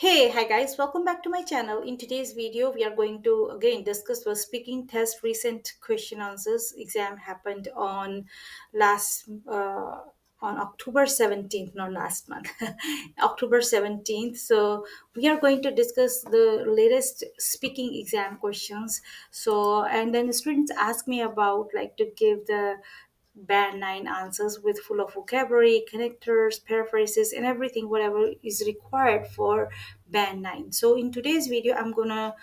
Hey, hi guys, welcome back to my channel. In today's video, we are going to again discuss the speaking test recent question answers. Exam happened on last on October 17th, not last month, October 17th. So we are going to discuss the latest speaking exam questions. So and then students ask me about like to give the band 9 answers with full of vocabulary, connectors, paraphrases, and everything whatever is required for band 9. So in today's video I'm gonna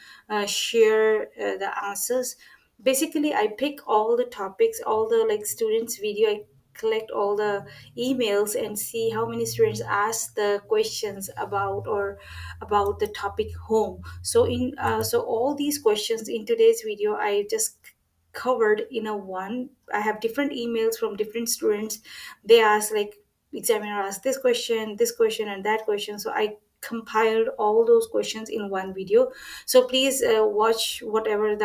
share the answers. Basically I pick all the topics, all the like students video. I collect all the emails and see how many students ask the questions about or about the topic home. So all these questions in today's video I just covered in a one. I have different emails from different students. They ask like examiner asked this question and that question, so I compiled all those questions in one video. So please watch whatever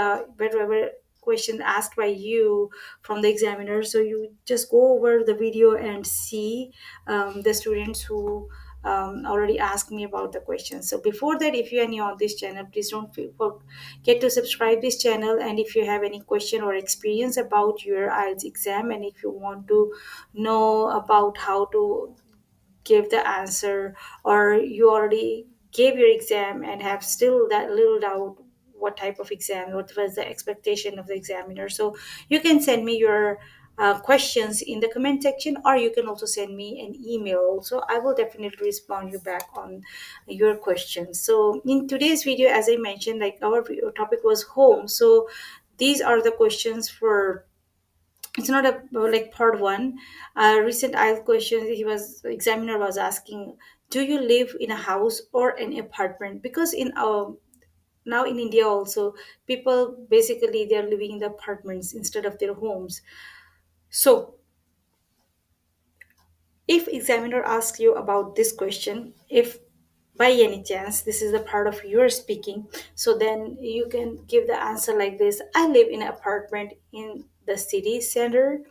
question asked by you from the examiner, so you just go over the video and see the students who already asked me about the questions. So before that, if you are new on this channel, please don't forget to subscribe this channel. And if you have any question or experience about your IELTS exam, and if you want to know about how to give the answer, or you already gave your exam and have still that little doubt what type of exam, what was the expectation of the examiner, so you can send me your questions in the comment section, or you can also send me an email. So I will definitely respond you back on your questions. So in today's video, as I mentioned, like our topic was home, so these are the questions for, it's not a like part one. Recent IELTS question, he was examiner was asking, do you live in a house or an apartment? Because in now in India also, people basically they are living in the apartments instead of their homes. So if examiner asks you about this question, if by any chance this is a part of your speaking, so then you can give the answer like this: I live in an apartment in the city center.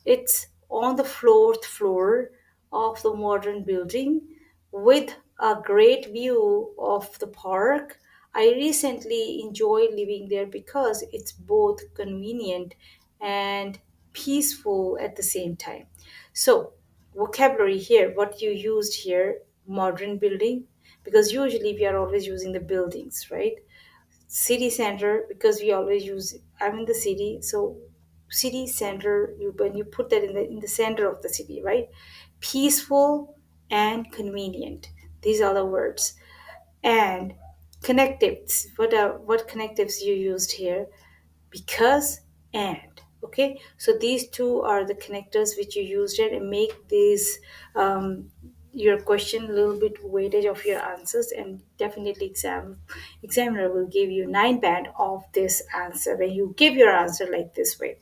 It's on the fourth floor of the modern building with a great view of the park. I recently enjoyed living there because it's both convenient and peaceful at the same time. So, vocabulary here, what you used here, modern building, because usually we are always using the buildings, right? City center, because we always use, I'm in the city, so city center, you when you put that in the center of the city, right? Peaceful and convenient, these are the words. And connectives, what connectives you used here? Because and, okay, so these two are the connectors which you used it and make these your question a little bit weightage of your answers. And definitely examiner will give you 9 band of this answer when you give your answer like this way.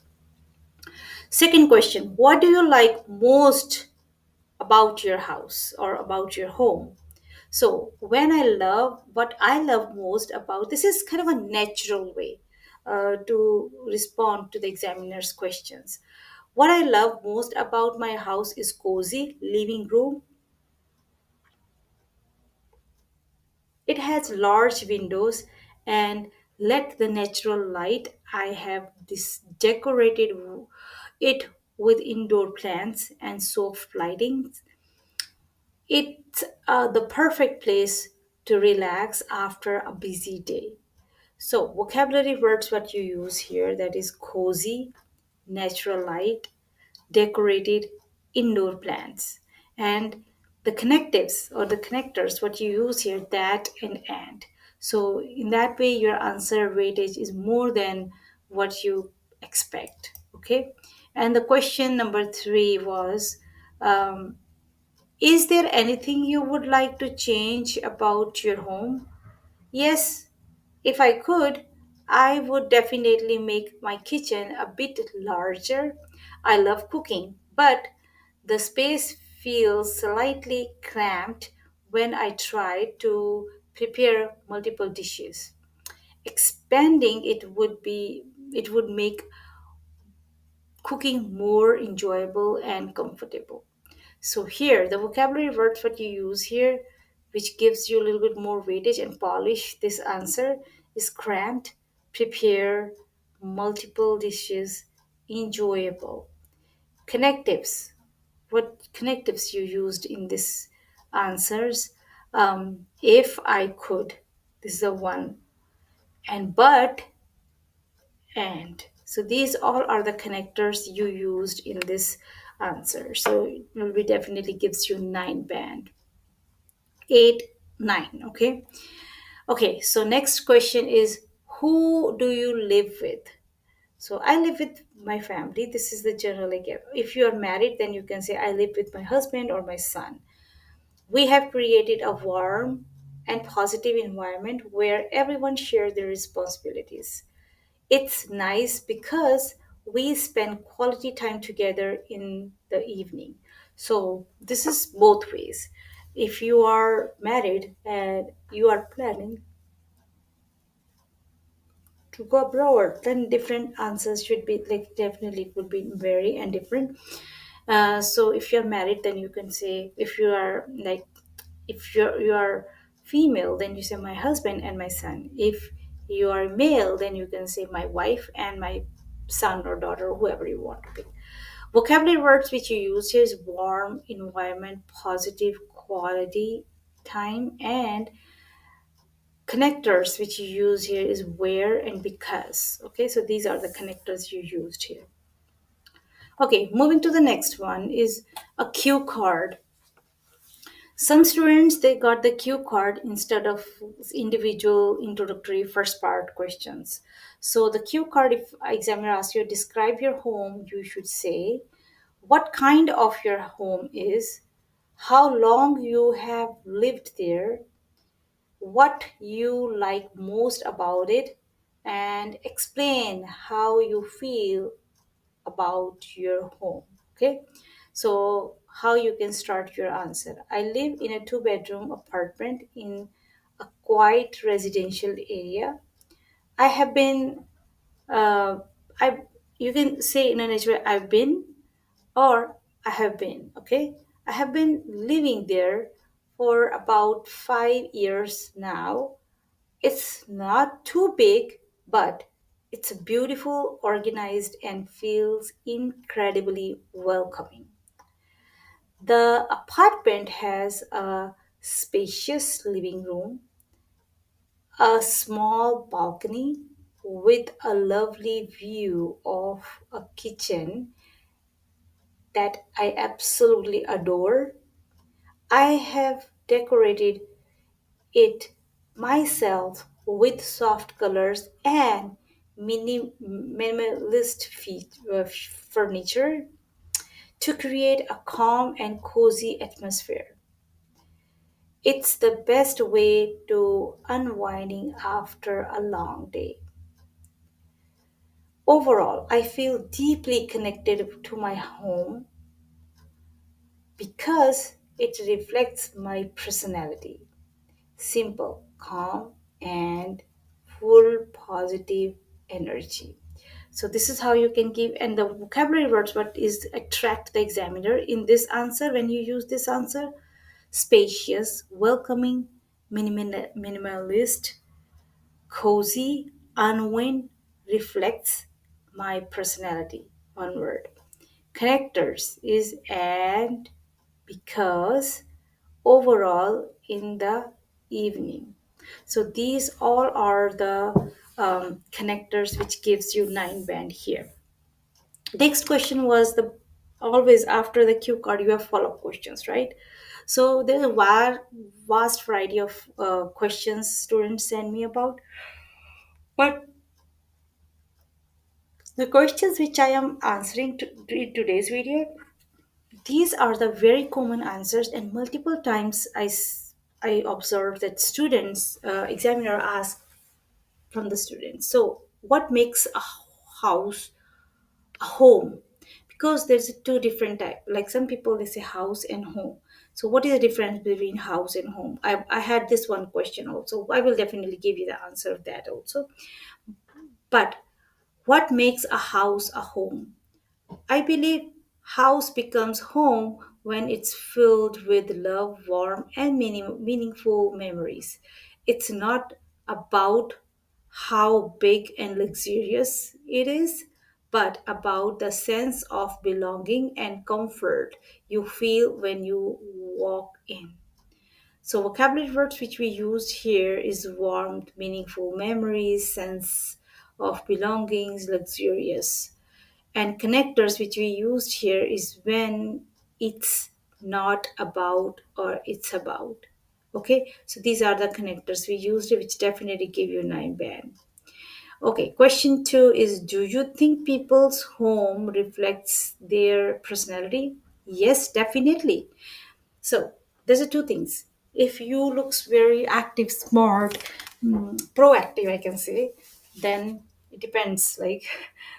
Second question, what do you like most about your house or about your home? So what I love most about this is kind of a natural way to respond to the examiner's questions. What I love most about my house is cozy living room. It has large windows and let the natural light. I have this decorated it with indoor plants and soft lighting. It's the perfect place to relax after a busy day. So, vocabulary words what you use here, that is cozy, natural light, decorated, indoor plants. And the connectives or the connectors what you use here, that and. So in that way your answer weightage is more than what you expect. Okay. And the question number 3 was, um, is there anything you would like to change about your home? Yes, if I could, I would definitely make my kitchen a bit larger. I love cooking, but the space feels slightly cramped when I try to prepare multiple dishes. Expanding it would make cooking more enjoyable and comfortable. So here, the vocabulary words what you use here, which gives you a little bit more weightage and polish this answer, is cramped, prepare multiple dishes, enjoyable. Connectives. What connectives you used in this answers? If I could, this is the one, and but, and. So these all are the connectors you used in this answer. So it will be definitely gives you 9 band. 8, 9, okay? Okay, so next question is, who do you live with? So I live with my family. This is the general, like, if you are married, then you can say I live with my husband or my son. We have created a warm and positive environment where everyone shares their responsibilities. It's nice because we spend quality time together in the evening. So this is both ways. If you are married and you are planning to go abroad, then different answers should be, like, definitely it would be very and different. So if you're married, then you can say, if you are like, if you are female, then you say my husband and my son. If you are male, then you can say my wife and my son or daughter, whoever you want to be. Vocabulary words which you use here is warm, environment, positive, quality, time, and connectors which you use here is where and because. Okay, so these are the connectors you used here. Okay, moving to the next one is a cue card. Some students, they got the cue card instead of individual introductory first part questions. So the cue card, if examiner asks you describe your home, you should say what kind of your home is, how long you have lived there, what you like most about it, and explain how you feel about your home. Okay, so how you can start your answer. I live in a two-bedroom apartment in a quiet residential area. I have been, uh, I you can say in a nature I've been, or I have been. Okay, I have been living there for about 5 years now. It's not too big, but it's beautiful, organized, and feels incredibly welcoming. The apartment has a spacious living room, a small balcony with a lovely view of a kitchen that I absolutely adore. I have decorated it myself with soft colors and minimalist furniture to create a calm and cozy atmosphere. It's the best way to unwinding after a long day. Overall, I feel deeply connected to my home because it reflects my personality. Simple, calm, and full positive energy. So this is how you can give, and the vocabulary words what is attract the examiner in this answer. When you use this answer, spacious, welcoming, minimalist, cozy, unwind, reflects my personality. One word. Connectors is and, because, overall, in the evening. So these all are the connectors which gives you 9 band here. Next question was the, always after the cue card you have follow-up questions, right? So there's a vast variety of questions students send me about, but the questions which I am answering in today's video, these are the very common answers, and multiple times I observed that students, examiner ask from the students. So, what makes a house a home? Because there's two different type. Like some people they say house and home. So, what is the difference between house and home? I had this one question also. I will definitely give you the answer of that also. But what makes a house a home? I believe house becomes home when it's filled with love, warmth, and meaningful memories. It's not about how big and luxurious it is, but about the sense of belonging and comfort you feel when you walk in. So, vocabulary words which we used here is warmth, meaningful memories, sense of belongings, luxurious. And connectors which we used here is when it's not about or it's about. Okay, so these are the connectors we used, which definitely give you 9 band. Okay, question 2 is, do you think people's home reflects their personality? Yes, definitely. So there's a two things. If you looks very active, smart, proactive, I can say, then it depends. Like,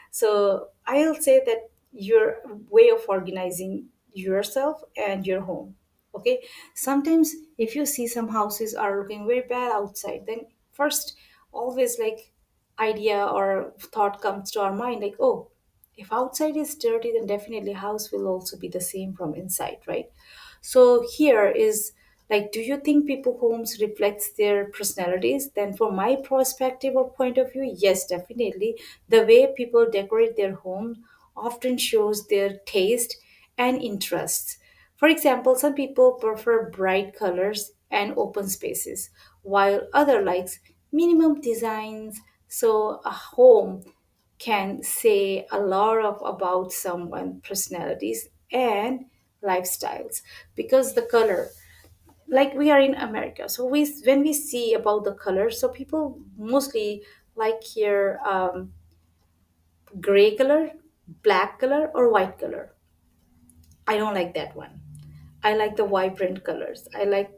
so I'll say that your way of organizing yourself and your home. Okay. Sometimes if you see some houses are looking very bad outside, then first always like idea or thought comes to our mind like, oh, if outside is dirty, then definitely house will also be the same from inside, right? So here is like, do you think people homes reflects their personalities? Then from my perspective or point of view, yes, definitely. The way people decorate their homes often shows their taste and interests. For example, some people prefer bright colors and open spaces, while other likes minimum designs. So a home can say a lot of about someone personalities and lifestyles, because the color, like we are in America, so we when we see about the color, so people mostly like here gray color, black color, or white color. I don't like that one. I like the vibrant colors. I like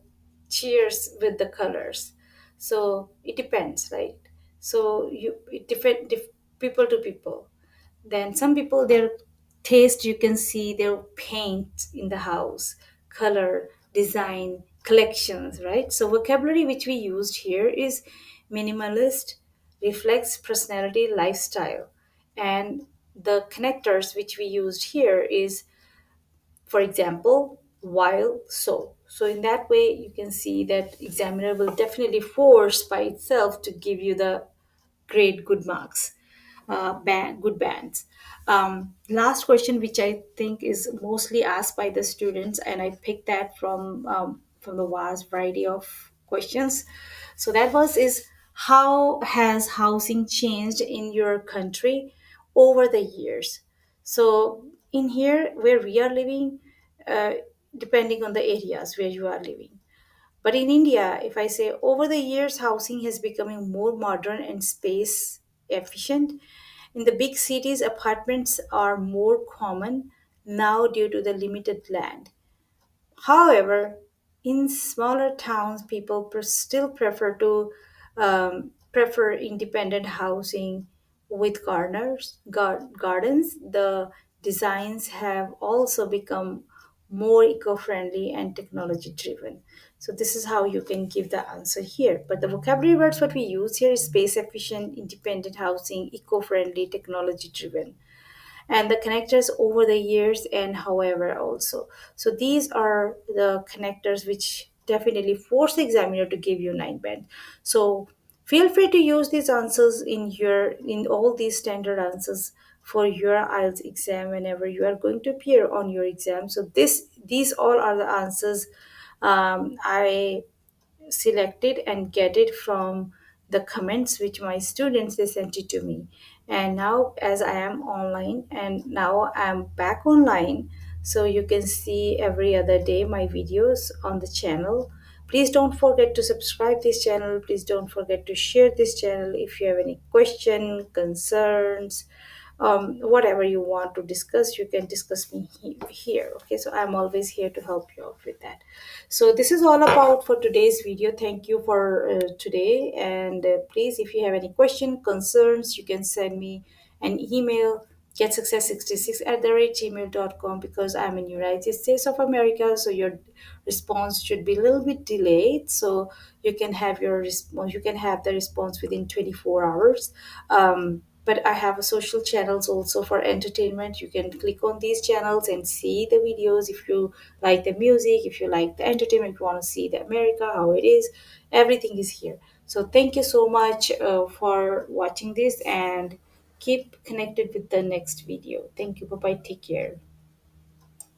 cheers with the colors. So it depends, right? So you it different people to people. Then some people, their taste, you can see their paint in the house, color, design, collections, right? So vocabulary which we used here is minimalist, reflects personality, lifestyle, and the connectors which we used here is, for example, while, so. So in that way, you can see that examiner will definitely force by itself to give you the grade good marks, good bands. Last question, which I think is mostly asked by the students, and I picked that from the vast variety of questions. So that was is, how has housing changed in your country over the years? So in here where we are living, uh, depending on the areas where you are living. But in India, if I say over the years, housing has becoming more modern and space efficient. In the big cities, apartments are more common now due to the limited land. However, in smaller towns, people still prefer to prefer independent housing with gardens. The designs have also become more eco-friendly and technology-driven. So this is how you can give the answer here. But the vocabulary words what we use here is space efficient, independent housing, eco-friendly, technology-driven, and the connectors over the years and however also. So these are the connectors which definitely force the examiner to give you 9 band. So feel free to use these answers in all these standard answers for your IELTS exam whenever you are going to appear on your exam. So these all are the answers I selected and get it from the comments which my students they sent it to me. And now as I am online and now I'm back online, so you can see every other day my videos on the channel. Please don't forget to subscribe this channel. Please don't forget to share this channel. If you have any question, concerns, whatever you want to discuss, you can discuss me here. Okay, so I'm always here to help you out with that. So this is all about for today's video. Thank you for today, and please, if you have any question, concerns, you can send me an email, getsuccess66 at the rate gmail.com, because I'm in United States of America, so your response should be a little bit delayed, so you can have your response, you can have the response within 24 hours. but I have a social channels also for entertainment. You can click on these channels and see the videos if you like the music, if you like the entertainment, if you want to see the America, how it is, everything is here. So thank you so much for watching this, and keep connected with the next video. Thank you. Bye bye. Take care.